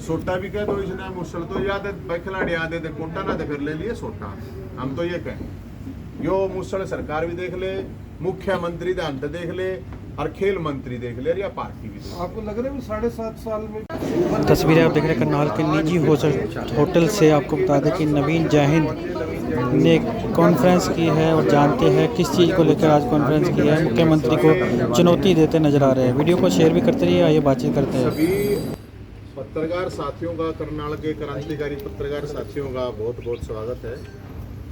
सोटा भी कह दो इसने मुसल तो याद है भाई खिलाड़ी आते थे कोटा ना थे फिर ले लिए सोटा। हम तो ये कहें यो मुसल सरकार भी देख ले, मुख्यमंत्री ध्यान से देख ले और खेल मंत्री देख ले या पार्टी भी देख ले। आपको लग रहा है 7.5 साल में? तस्वीरें आप देख रहे हैं करनाल के निजी होटल से। आपको बता दें कि नवीन जयहिंद ने कॉन्फ्रेंस की है और जानते हैं किस चीज़ को लेकर आज कॉन्फ्रेंस की है। मुख्यमंत्री को चुनौती देते नजर आ रहे हैं। वीडियो को शेयर भी करते रहिए, आइए बातचीत करते हैं। सभी पत्रकार साथियों का, करनाल के क्रांतिकारी पत्रकार साथियों का बहुत बहुत स्वागत है।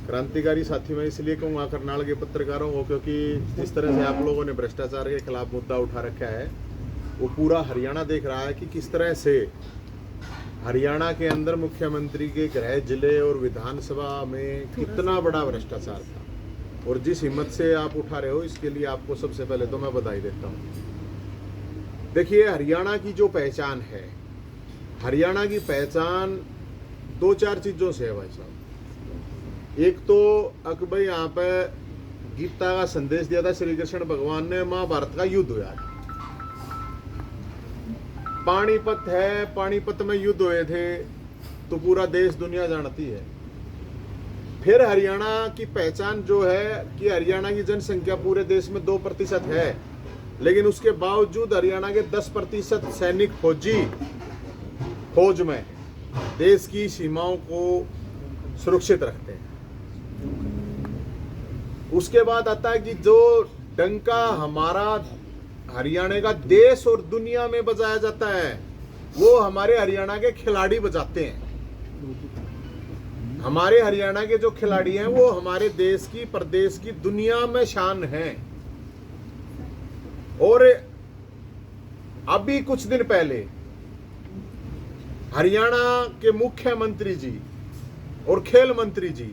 क्रांतिकारी साथी मैं इसलिए कहूँगा करनाल के पत्रकारों को, क्योंकि जिस तरह से आप लोगों ने भ्रष्टाचार के खिलाफ मुद्दा उठा रखा है वो पूरा हरियाणा देख रहा है कि किस तरह से हरियाणा के अंदर मुख्यमंत्री के गृह जिले और विधानसभा में कितना बड़ा भ्रष्टाचार था। और जिस हिम्मत से आप उठा रहे हो इसके लिए आपको सबसे पहले तो मैं बधाई देता हूँ। देखिए, हरियाणा की जो पहचान है, हरियाणा की पहचान 2-4 चीज़ों से है भाई साहब। एक तो भाई यहाँ पे गीता का संदेश दिया था श्री कृष्ण भगवान ने, महाभारत का युद्ध हुआ। पानीपत है, पानीपत में युद्ध हुए थे तो पूरा देश दुनिया जानती है। फिर हरियाणा की पहचान जो है कि हरियाणा की जनसंख्या पूरे देश में 2% है, लेकिन उसके बावजूद हरियाणा के 10% सैनिक फौज में देश की सीमाओं को सुरक्षित रखते हैं। उसके बाद आता है कि जो डंका हमारा हरियाणा का देश और दुनिया में बजाया जाता है वो हमारे हरियाणा के खिलाड़ी बजाते हैं। हमारे हरियाणा के जो खिलाड़ी हैं वो हमारे देश की, प्रदेश की, दुनिया में शान हैं। और अभी कुछ दिन पहले हरियाणा के मुख्यमंत्री जी और खेल मंत्री जी,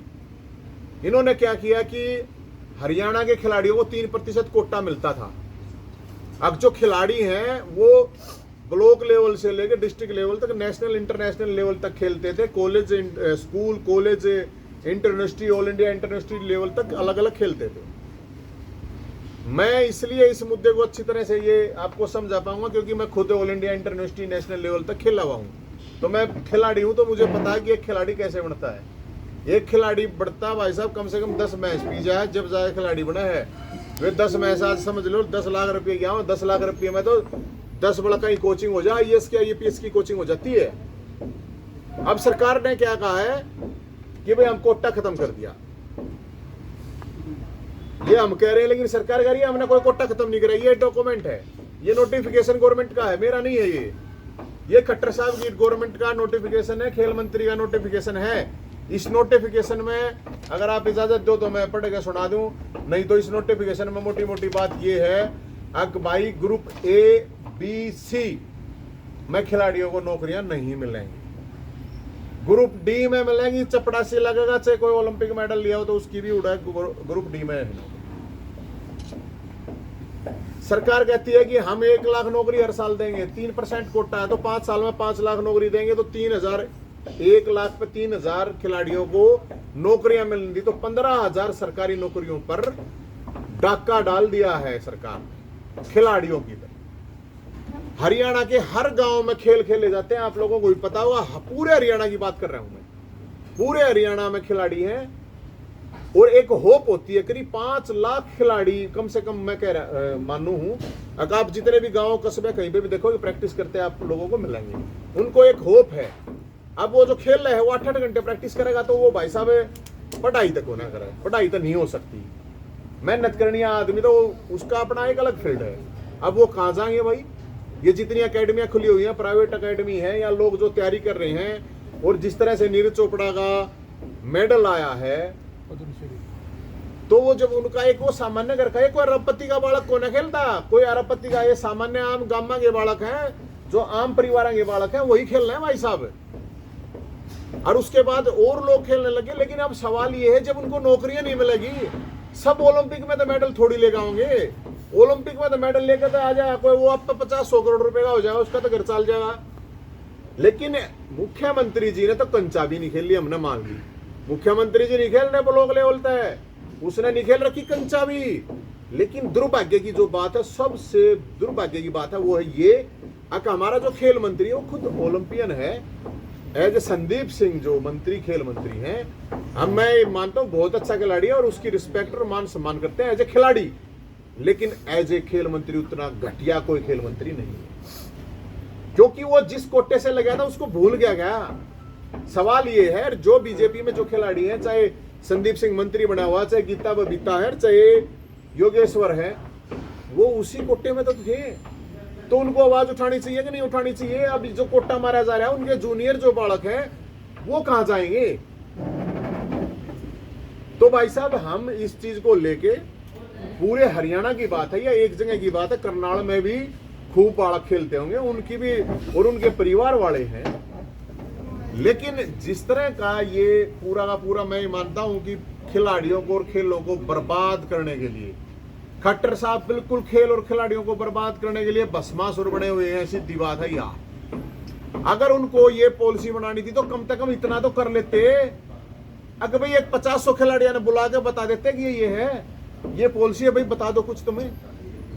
इन्होंने क्या किया कि हरियाणा के खिलाड़ियों को 3% कोटा मिलता था। अब जो खिलाड़ी हैं वो ब्लॉक लेवल से लेकर डिस्ट्रिक्ट लेवल तक, नेशनल इंटरनेशनल लेवल तक खेलते थे। College, school, college, interuniversity, all India interuniversity level तक अलग अलग खेलते थे। मैं इसलिए इस मुद्दे को अच्छी तरह से ये आपको समझा पाऊंगा क्योंकि मैं खुद ऑल इंडिया इंटरयूनिवर्सिटी नेशनल लेवल तक खेला हुआ हूँ। तो मैं खिलाड़ी हूँ, तो मुझे पता है कि एक खिलाड़ी कैसे बनता है। एक खिलाड़ी बढ़ता भाई साहब कम से कम 10 मैच पी जाए जब जाए खिलाड़ी बना है। वे 10 मैच आज समझ लो 10 लाख रुपये गया हूँ। 10 लाख रुपये में तो 10 बड़ा की कोचिंग हो जाए, IAS की IPS की कोचिंग हो जाती है। अब सरकार ने क्या कहा है कि भाई हम कोटा खत्म कर दिया, ये हम कह रहे हैं, लेकिन सरकार कह रही है हमने कोई कोटा खत्म नहीं करा। ये डॉक्यूमेंट है, ये नोटिफिकेशन गवर्नमेंट का है, मेरा नहीं है। ये खट्टर साहब की गवर्नमेंट का नोटिफिकेशन है, खेल मंत्री का नोटिफिकेशन है। इस नोटिफिकेशन में अगर आप इजाजत दो तो मैं पढ़ के सुना दूं, नहीं तो इस नोटिफिकेशन में मोटी मोटी बात ये है कि भाई ग्रुप A-B-C में खिलाड़ियों को नौकरियां नहीं मिलेंगी। ग्रुप D में मिलेंगी, चपड़ासी लगेगा, चाहे कोई ओलंपिक मेडल लिया हो तो उसकी भी उड़ा। ग्रुप D में सरकार कहती है कि हम 1 लाख नौकरी हर साल देंगे। 3% कोटा है तो 5 साल में 5 लाख नौकरी देंगे तो 1 लाख पे 3,000 खिलाड़ियों को नौकरियां मिलेंगी। तो 15,000 सरकारी नौकरियों पर डाका डाल दिया है सरकार ने खिलाड़ियों की तरफ। हरियाणा के हर गांव में खेल खेले जाते हैं, आप लोगों को भी पता होगा। पूरे हरियाणा की बात कर रहा हूं मैं, पूरे हरियाणा में खिलाड़ी हैं। और एक होप होती है करीब 5 लाख खिलाड़ी कम से कम, मैं कह रहा मानू हूं। अगर आप जितने भी गांव कस्बे कहीं पे भी देखोगे प्रैक्टिस करते हैं आप लोगों को मिलेंगे। उनको एक होप है। अब वो जो खेल रहा है वो 8-8 घंटे प्रैक्टिस करेगा तो वो भाई साहब पढ़ाई तक होना करे, पढ़ाई तो नहीं हो सकती। मेहनत करनी आदमी तो उसका अपना एक अलग फील्ड है। अब वो कहाँ जाएंगे भाई? ये जितनी अकेडमियां खुली हुई हैं, प्राइवेट अकेडमी है या लोग जो तैयारी कर रहे हैं, और जिस तरह से नीरज चोपड़ा का मेडल आया है तो वो जब उनका एक वो सामान्य घर का, कोई अरबपति का बालक को न खेलता, कोई अरबपति का, ये सामान्य आम गामा के बालक हैं, जो आम परिवार के बालक हैं, वही खेलना है भाई साहब। और उसके बाद और लोग खेलने लगे। लेकिन अब सवाल ये है जब उनको नौकरियां नहीं मिलेगी, सब ओलंपिक में तो मेडल थोड़ी लेकर आओगे। ओलंपिक में तो मेडल लेकर तो आ जाएगा कोई, वो अब 50-100 करोड़ रुपए का हो जाएगा, उसका तो घर चल जाएगा। लेकिन मुख्यमंत्री जी ने तो कंचा भी नहीं खेल ली, हमने मान ली। मुख्यमंत्री जी नहीं खेल रहे ब्लॉक लेवल तक, उसने नहीं खेल रखी कंचा भी। लेकिन दुर्भाग्य की जो बात है, सबसे दुर्भाग्य की बात है वो है ये अक हमारा जो खेल मंत्री है वो खुद ओलंपियन है, एज संदीप सिंह जो मंत्री खेल मंत्री हैं, हम मैं मानता हूँ बहुत अच्छा खिलाड़ी है और उसकी रिस्पेक्ट और मान सम्मान करते हैं एज ए खिलाड़ी, लेकिन एज ए खेल मंत्री उतना घटिया कोई खेल मंत्री नहीं है, क्योंकि वो जिस कोटे से लगा था उसको भूल गया। सवाल ये है जो बीजेपी में जो खिलाड़ी है, चाहे संदीप सिंह मंत्री बना हुआ, चाहे गीता बबीता है, चाहे योगेश्वर है, वो उसी कोटे में तो थे, तो उनको आवाज उठानी चाहिए कि नहीं उठानी चाहिए? अब जो कोटा मारा जा रहा है उनके जूनियर जो बालक हैं वो कहां जाएंगे? तो भाई साहब हम इस चीज को लेके, पूरे हरियाणा की बात है या एक जगह की बात है, करनाल में भी खूब बालक खेलते होंगे, उनकी भी और उनके परिवार वाले हैं, लेकिन जिस तरह का ये पूरा का पूरा मैं मानता हूं कि खिलाड़ियों को और खेलों को बर्बाद करने के लिए खट्टर साहब बिल्कुल खेल और खिलाड़ियों को बर्बाद करने के लिए भस्मासुर बने हुए हैं, सीधी बात है यार। अगर उनको ये पॉलिसी बनानी थी तो कम से कम इतना तो कर लेते, अगर भाई एक 50-100 खिलाड़ियों ने बुला के बता देते कि ये है, ये पॉलिसी है, भाई बता दो कुछ तुम्हें,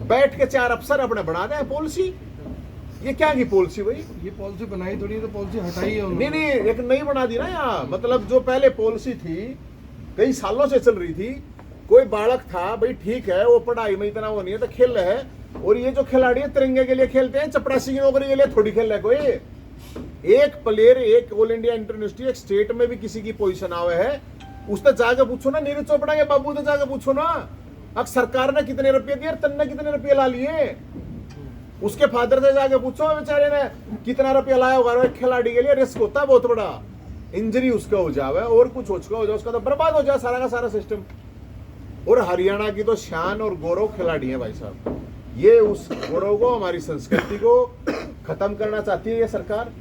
बैठ के 4 अफसर अपने बना दे पॉलिसी। ये क्या की पॉलिसी भाई? ये पॉलिसी बनाई थोड़ी है, तो पॉलिसी हटाई है उन्होंने। नहीं एक नई बना दी ना यार, मतलब जो पहले पॉलिसी थी कई सालों से चल रही थी, कोई बालक था भाई ठीक है वो पढ़ाई में इतना वो नहीं है तो खेल रहा है, और ये जो खिलाड़ी है तिरंगे के लिए खेलते हैं, चपरासी की नौकरी के लिए थोड़ी खेल रहा है कोई। एक प्लेयर एक ऑल इंडिया इंटरनेशनल एक स्टेट में भी किसी की पोजीशन आवे है, उससे जाके पूछो ना, नीरज चोपड़ा के बाबू से जाके पूछो ना, अब सरकार ने कितने रुपये दिए, तन्ने कितने रुपये ला लिए, उसके फादर से जाके पूछो बेचारे ने कितना रुपया लाया होगा। खिलाड़ी के लिए रिस्क होता है बहुत बड़ा, इंजरी उसका हो जावे और कुछ हो जाए उसका तो बर्बाद हो जाए सारा का सारा सिस्टम। और हरियाणा की तो शान और गौरव खिलाड़ी है भाई साहब, ये उस गौरव को, हमारी संस्कृति को खत्म करना चाहती है ये सरकार।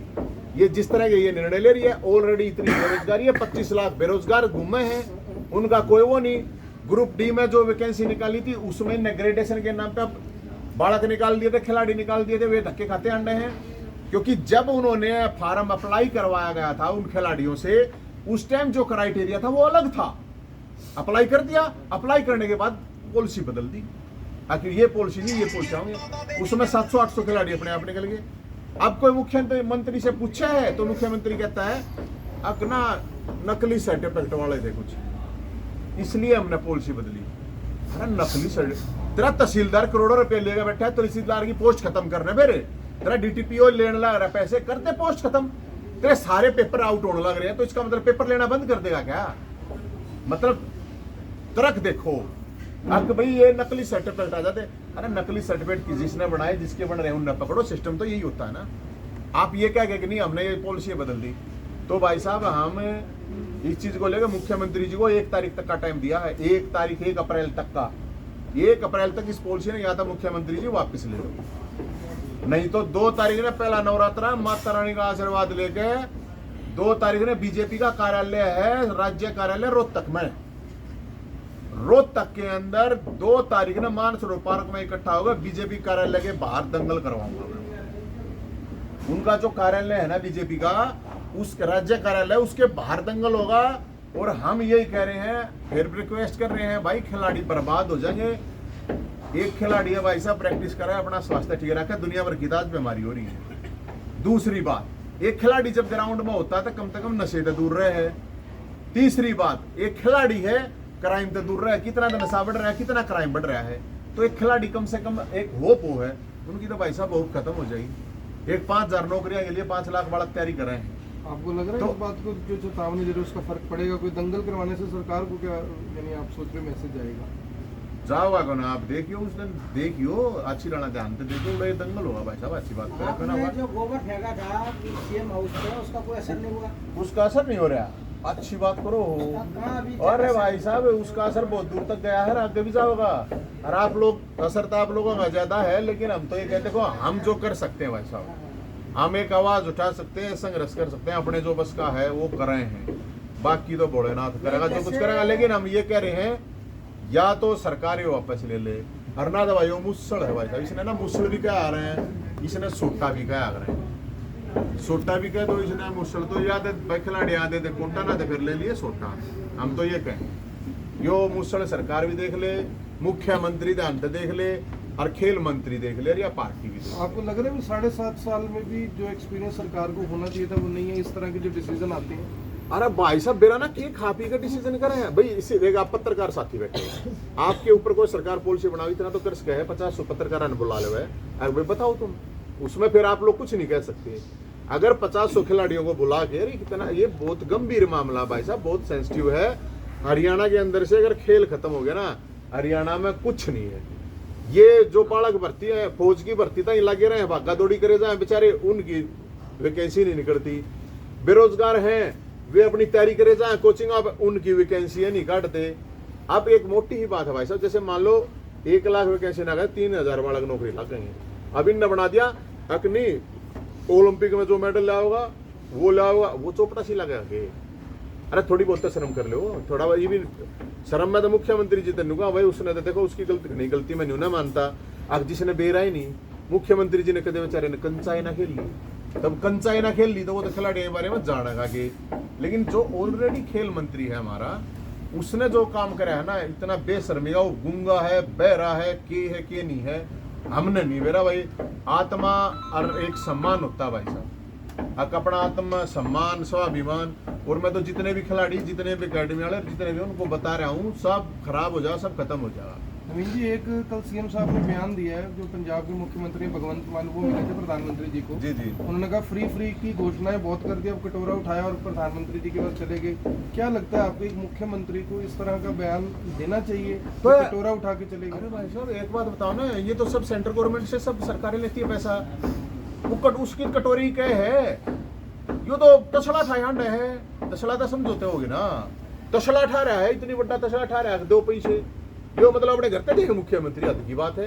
ये जिस तरह के ये निर्णय ले रही है, ऑलरेडी इतनी बेरोजगारी है, 25 लाख बेरोजगार घूमे हैं, उनका कोई वो नहीं। ग्रुप डी में जो वैकेंसी निकाली थी उसमें ग्रेडेशन के नाम पे अब बालक निकाल दिए थे, खिलाड़ी निकाल दिए थे, वे धक्के खाते अंडे हैं। क्योंकि जब उन्होंने फार्म अप्लाई करवाया गया था उन खिलाड़ियों से, उस टाइम जो क्राइटेरिया था वो अलग था, अप्लाई कर दिया, अप्लाई करने के बाद पॉलिसी बदल दी, आखिर ये पॉलिसी नहीं ये पॉलिसी होंगे, उसमें 700-800 खिलाड़ी अपने आप निकल गए। अब कोई मुख्यमंत्री से पूछा है तो मुख्यमंत्री कहता है अब ना नकली सर्टिफिकेट वाले थे कुछ, इसलिए हमने पॉलिसी बदली। अरे नकली सर्टिफिकेट, तेरा तहसीलदार करोड़ों रुपए लेकर बैठा है, तहसीलदार की पोस्ट खत्म करने मेरे, तेरा डीटीपीओ लेने लग रहा है पैसे, करते पोस्ट खत्म, तेरे सारे पेपर आउट होने लग रहे हैं, तो इसका मतलब पेपर लेना बंद कर देगा क्या? मतलब तरक देखो, अब भाई ये नकली सर्टिफिकेट आ जाते। अरे नकली सर्टिफिकेट जिसने बनाए, जिसके बन रहे उन्हें पकड़ो, सिस्टम तो यही होता है ना। आप ये क्या कह कि नहीं हमने ये पॉलिसी बदल दी, तो भाई साहब हम इस चीज को लेकर मुख्यमंत्री जी को 1 तारीख तक का टाइम दिया है, 1 अप्रैल तक का, 1 अप्रैल तक इस पॉलिसी ने, या था मुख्यमंत्री जी वापस ले लो, नहीं तो 2 तारीख ने पहला नवरात्रा माता रानी का आशीर्वाद लेके 2 तारीख ने बीजेपी का कार्यालय है, राज्य कार्यालय रोहतक में, रोहतक के अंदर 2 तारीख ने मानसरोवर पार्क में इकट्ठा होगा, बीजेपी कार्यालय के बाहर दंगल करवाऊंगा मैं। उनका जो कार्यालय है ना बीजेपी का, उस राज्य कार्यालय उसके बाहर दंगल होगा। और हम यही कह रहे हैं, फिर रिक्वेस्ट कर रहे हैं, भाई खिलाड़ी बर्बाद हो जाएंगे। एक खिलाड़ी है भाई साहब, प्रैक्टिस करे, अपना स्वास्थ्य ठीक रखे, दुनिया भर की आज बीमारी हो रही है। दूसरी बात, एक खिलाड़ी जब ग्राउंड में होता है तो कम से कम नशे से दूर रहे है। तीसरी बात, एक खिलाड़ी है क्राइम से दूर रहा है, कितना नशा बढ़ रहा है, कितना क्राइम बढ़ रहा है, तो एक खिलाड़ी कम से कम एक होप हो है उनकी, तो भाई साहब होप खत्म हो जाएगी। एक 5000 नौकरियां के लिए 5 लाख बालक तैयारी कर रहे हैं। आपको लग रहा है तो, इस बात को जो चेतावनी दे रहे उसका फर्क पड़ेगा? कोई दंगल करवाने से सरकार को क्या, यानी आप सोच रहे मैसेज जाएगा? जाओगा को ना, आप देखियो उस दिन, देखियो अच्छी रहना, ध्यान से देखियो, बड़े दंगल होगा भाई साहब, अच्छी बात है। जो गोबर फेंका था सीएम हाउस पे, उसका कोई असर नहीं हुआ? उसका असर नहीं हो रहा, अच्छी बात करो। अरे भाई साहब उसका असर बहुत दूर तक गया है, आगे भी जाओगा। और आप लोग, असर तो आप लोगों का ज्यादा है, लेकिन हम तो ये कहते हैं हम जो कर सकते हैं भाई साहब, हम एक आवाज उठा सकते हैं, संघर्ष कर सकते हैं, अपने जो बस का है वो कर रहे हैं, बाकी तो भोलेनाथ करेगा जो कुछ करेगा। लेकिन हम ये कह रहे हैं, या तो सरकार वापस ले ले, और ना तो भाई वो मुसल है भाई साहब, इसने ना मुसल भी क्या आ रहे हैं, इसने सोटा भी क्या आ रहे हैं, सोटा भी कह दो, इसने मुसल तो याद है खिलाड़ी आते थे कोटा ना थे, फिर ले लिए सोटा। हम तो ये कहें, यो मुसल सरकार भी देख ले, मुख्यमंत्री ध्यान से देख ले, और खेल मंत्री देख ले या पार्टी भी देख ले। आपको लग रहा है 7.5 साल में भी जो एक्सपीरियंस सरकार को होना चाहिए था वो नहीं है, इस तरह के जो डिसीजन आते हैं? अरे भाई साहब बेरा ना के खा पी का डिसीजन करे हैं भाई। इससे देख आप पत्रकार साथी बैठे हैं, आपके ऊपर कोई सरकार पॉलिसी बनाओ इतना तो कर्ज है 50 पत्रकार बुला ले भाई बताओ तुम, उसमें फिर आप लोग कुछ नहीं कह सकते। अगर 50 खिलाड़ियों को बुला के अरे कितना, ये बहुत गंभीर मामला भाई साहब, बहुत सेंसिटिव है। हरियाणा के अंदर से अगर खेल खत्म हो गया ना, हरियाणा में कुछ नहीं है। ये जो बालक भर्ती है, फौज की भर्ती था, लगे रहे भागा दौड़ी करे जाए बेचारे, उनकी वैकेंसी नहीं निकलती। बेरोजगार हैं वे अपनी तैयारी करे जाए कोचिंग, अब उनकी वैकेंसी नहीं काटते। अब एक मोटी ही बात है भाई साहब, जैसे मान लो 1 लाख वैकेंसी ना गए 3000 बालक नौकरी लग गई। अब इनने बना दिया अकनी ओलंपिक में जो मेडल लाओगा वो लाओगा, वो चौपटा सी लगा के। अरे थोड़ी बहुत तो शर्म कर लो, थोड़ा ये भी शर्म में तो मुख्यमंत्री जी तेनुगा भाई, उसने तो देखो उसकी गलती नहीं, गलती मैं नहीं मानता। अब जिसने बेरा ही नहीं, मुख्यमंत्री जी ने कदे बेचारे ने कंचाई ना खेल ली, तब कंचाई ना खेल ली तो वो तो खिलाड़ी के बारे में जानेगा कि। लेकिन जो ऑलरेडी खेल मंत्री है हमारा, उसने जो काम करा है ना, इतना बेशर्मी का, वो गुंगा है, बहरा है के नहीं है, हमने नहीं बेरा भाई। आत्मा और एक सम्मान होता है भाई साहब, अपना आत्म सम्मान स्वाभिमान। और मैं तो जितने भी खिलाड़ी, जितने भी अकेडमी वाले, जितने भी उनको बता रहा हूँ, सब खराब हो जाओ, सब खत्म हो जाएगा। नवीन जी, एक कल सीएम साहब ने बयान दिया है, जो पंजाब के मुख्यमंत्री भगवंत मान वो मिले थे प्रधानमंत्री जी को। जी जी, उन्होंने कहा फ्री की घोषणाएं बहुत कर दी, अब कटोरा उठाया और प्रधानमंत्री जी के पास चले गए। क्या लगता है आपको, एक मुख्यमंत्री को इस तरह का बयान देना चाहिए तो कटोरा उठा के चले गए? अरे भाई साहब एक बात बताओ ना, ये तो सब सेंट्रल गवर्नमेंट से सब सरकारें लेती है पैसा, वो उसकी कटोरी क्या है? यो तो तसला ठायांड है, तसला तो समझौते होगे ना, तसला ठा रहा है, इतनी बड़ा तसला ठा रहा है, 2 पैसे यो मतलब अपने घर पे देखे मुख्यमंत्री, हद की बात है।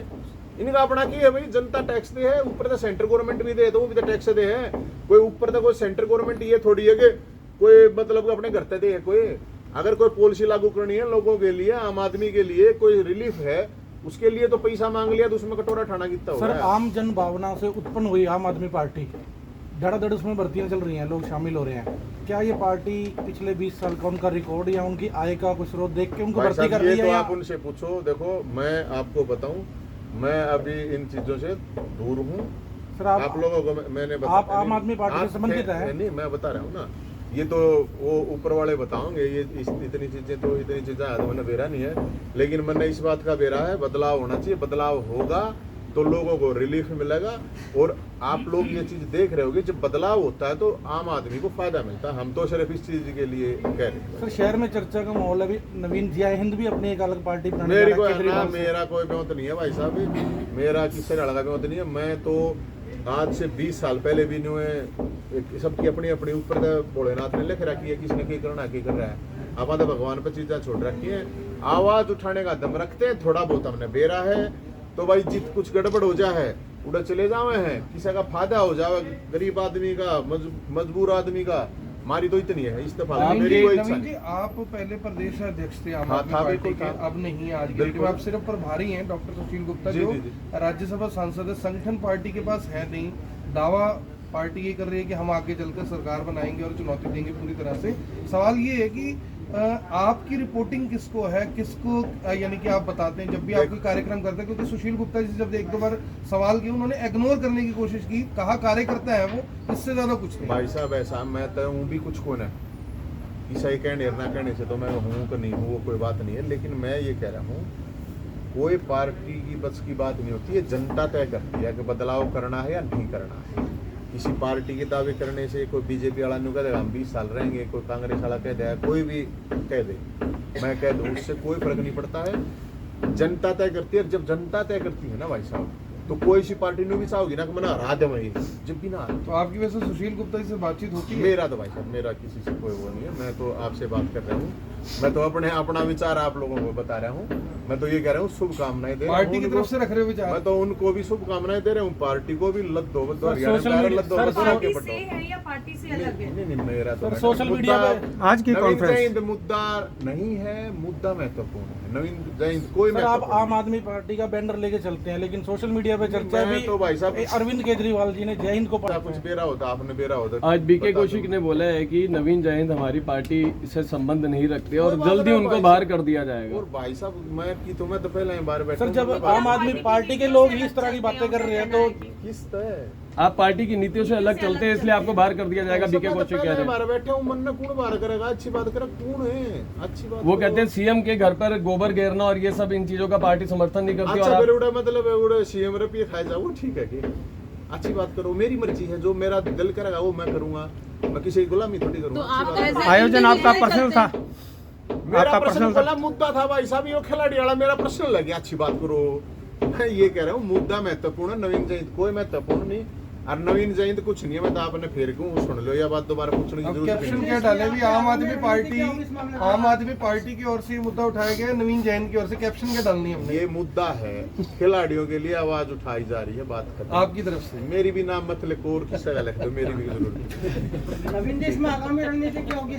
इनका अपना की है भाई, जनता टैक्स दे है, ऊपर तो सेंट्रल गवर्नमेंट भी दे तो वो भी तो टैक्स दे है। कोई ऊपर तो कोई सेंट्रल गवर्नमेंट ये थोड़ी है कि कोई मतलब अपने घर पे दे है। कोई अगर कोई पॉलिसी लागू करनी है लोगों के लिए, आम आदमी के लिए, कोई रिलीफ है, उसके लिए तो पैसा मांग लिया तो उसमें कटोरा ठाना कितना सर, होगा? आम जन भावना से उत्पन्न हुई आम आदमी पार्टी, धड़ाधड़ उसमें भर्तियां चल रही हैं, लोग शामिल हो रहे हैं। क्या ये पार्टी पिछले 20 साल का उनका रिकॉर्ड या उनकी आय का कुछ स्रोत देख के उनको भर्ती कर रही है? तो आप उनसे पूछो। देखो मैं आपको बताऊं, मैं अभी इन चीजों से दूर हूं। सर आप लोगों को मैंने बताया, आप आम आदमी पार्टी से संबंधित है? नहीं, मैं बता रहा हूँ ना, ये तो वो ऊपर वाले बताओगे। ये इतनी चीजें मैंने बेरा नहीं है, लेकिन मैंने इस बात का बेरा है, बदलाव होना चाहिए। बदलाव होगा तो लोगों को रिलीफ मिलेगा। और आप लोग ये चीज देख रहे होगे, जब बदलाव होता है तो आम आदमी को फायदा मिलता है। हम तो सिर्फ इस चीज के लिए कह रहे हैं। सर, शहर में चर्चा का माहौल है, अभी नवीन जय हिंद भी अपनी एक अलग पार्टी बनाने मेरी जा रहा है केजरीवाल से। मेरा कोई ब्योत नहीं है भाई साहब, मेरा किससे लड़का ब्योत नहीं है। मैं तो आज से 20 साल पहले भी न्यू सबकी अपनी अपनी ऊपर भोलेनाथ ने लिख रखी है, किसने क्या करना क्या कर रहा है। आप तो भगवान पर चीजें छोड़ रखी है, आवाज उठाने का दम रखते हैं। थोड़ा बहुत हमने बेरा है तो भाई जित कुछ गड़बड़ हो जाए उधर चले जावे हैं, किसी का फायदा हो जाए, गरीब आदमी का, मजबूर आदमी का। हमारी तो इतनी है इस्तीफा, मेरी कोई इच्छा नवीन जी, नहीं। आप पहले प्रदेश अध्यक्ष थे आम हाँ, आदमी था, पार्टी बिल्कुल के, था। अब नहीं है। आज की डेट बिल्कुल। में आप सिर्फ प्रभारी हैं। डॉक्टर सुशील गुप्ता जी, जो जी, जी। राज्यसभा सांसद है, संगठन पार्टी के पास है नहीं। दावा पार्टी ये कर रही है कि हम आगे चलकर सरकार बनाएंगे और चुनौती देंगे पूरी तरह से। सवाल ये है कि आपकी रिपोर्टिंग किसको है, किसको यानी कि आप बताते हैं जब भी आप कोई कार्यक्रम करते हैं? क्योंकि सुशील गुप्ता जी जब 1-2 बार सवाल किए, उन्होंने इग्नोर करने की कोशिश की, कहा कार्यकर्ता है वो, इससे ज्यादा कुछ नहीं। भाई साहब ऐसा मैं तो हूँ भी कुछ कौन है, ईसाई कहने ना कहने से तो मैं हूँ कि नहीं हूँ वो कोई बात नहीं है। लेकिन मैं ये कह रहा हूँ, कोई पार्टी की बस की बात नहीं होती है, जनता तय करती है कि बदलाव करना है या नहीं करना है। किसी पार्टी के दावे करने से कोई बीजेपी वाला नहीं कह देगा हम 20 साल रहेंगे, कोई कांग्रेस वाला कह देगा, कोई भी कह दे, मैं कह दूं, उससे कोई फर्क नहीं पड़ता है। जनता तय करती है। जब जनता तय करती है ना भाई साहब, तो कोई सी पार्टी ने भी चाहोगी ना कि मैं हरा दे, मैं जब भी ना। तो आपकी वजह से सुशील गुप्ता जी से बातचीत होती है? मेरा तो भाई साहब, मेरा किसी से कोई वो नहीं है। मैं तो आपसे बात कर रहा हूँ, मैं तो अपना विचार आप लोगों को बता रहा हूँ। मैं तो ये कह रहा हूँ शुभकामनाएं दे रहा हूँ। पार्टी की तरफ से रख रहे हो विचार? मैं तो उनको भी शुभकामनाएं दे रहा हूँ, पार्टी को भी लद्दो सोशल मीडिया लद्दो सर, के पार्टी बटो। से है या पार्टी से नहीं, मेरा तो सर, मैडम सोशल मीडिया मुद्दा- पे आज की नवीन कॉन्फ्रेंस जयंत मुद्दा नहीं है, मुद्दा महत्वपूर्ण है। नवीन जयंत कोई सर, आप महत्वपूर्ण आम आदमी पार्टी का बैनर लेके चलते हैं, लेकिन सोशल मीडिया पे चर्चा मैं भी तो भाई साहब- अरविंद केजरीवाल जी ने जय हिंद को नहीं। कुछ बेरा होता, आपने बेरा होता आज बीके बता कौशिक दो। ने बोला है कि नवीन जयंत हमारी पार्टी से संबंध नहीं रखते और कोई बात जल्दी नहीं उनको भाई बाहर साहब। कर दिया जाएगा। और भाई साहब मैं की तो मैं तो पहले ही बाहर बैठा सर, हूं, जब मैं बाहर- आम आदमी पार्टी के लोग ही इस तरह की बातें कर रहे हैं तो किस तरह आप पार्टी की नीतियों से अलग चलते हैं, इसलिए आपको बाहर कर दिया जाएगा। बीके मैं तो कौशिक कह पहले रहे हैं। बाहर बैठे हूँ, मन ने कौन बाहर करेगा? अच्छी बात करे, कौन है? अच्छी बात वो करो। कहते हैं सीएम के घर पर गोबर घेरना और ये सब इन चीजों का पार्टी समर्थन नहीं करती। अच्छा और फिर आप उड़ा मतलब उड़ा सीएम रुपये खाए जाओ, वो ठीक है कि अच्छी बात करो, मेरी मर्जी है, जो मेरा दिल करेगा वो मैं करूंगा, मैं किसी की गुलामी थोड़ी करूंगा। तो अच्छी आप बात है। ऐसे आयोजन आपका पर्सनल था? मेरा आपका पर्सनल पर्सनल था? वाला मुद्दा था भाई साहब, ये खिलाड़ी वाला मेरा पर्सनल लगे। अच्छी बात करो, मैं ये कह रहा हूँ मुद्दा महत्वपूर्ण है, नवीन जयंत कोई महत्वपूर्ण नहीं। और नवीन जयंत कुछ नहीं है, मैं तो आपने फेर क्यों सुन लो, या बात दोबारा पूछने की अब जरूरत कैप्शन नहीं। क्या डाले भी आम आदमी पार्टी की ओर से ये मुद्दा उठाया गया है, नवीन जैन की ओर से कैप्शन क्या डालनी है हमने ये मुद्दा है, खिलाड़ियों के लिए आवाज उठाई जा रही है, बात खत्म। आपकी तरफ से? मेरी भी नाम मत लिखो और किसी का लिख दो, मेरी भी जरूरत नहीं। नवीन देश में आगामी रणनीति क्या होगी?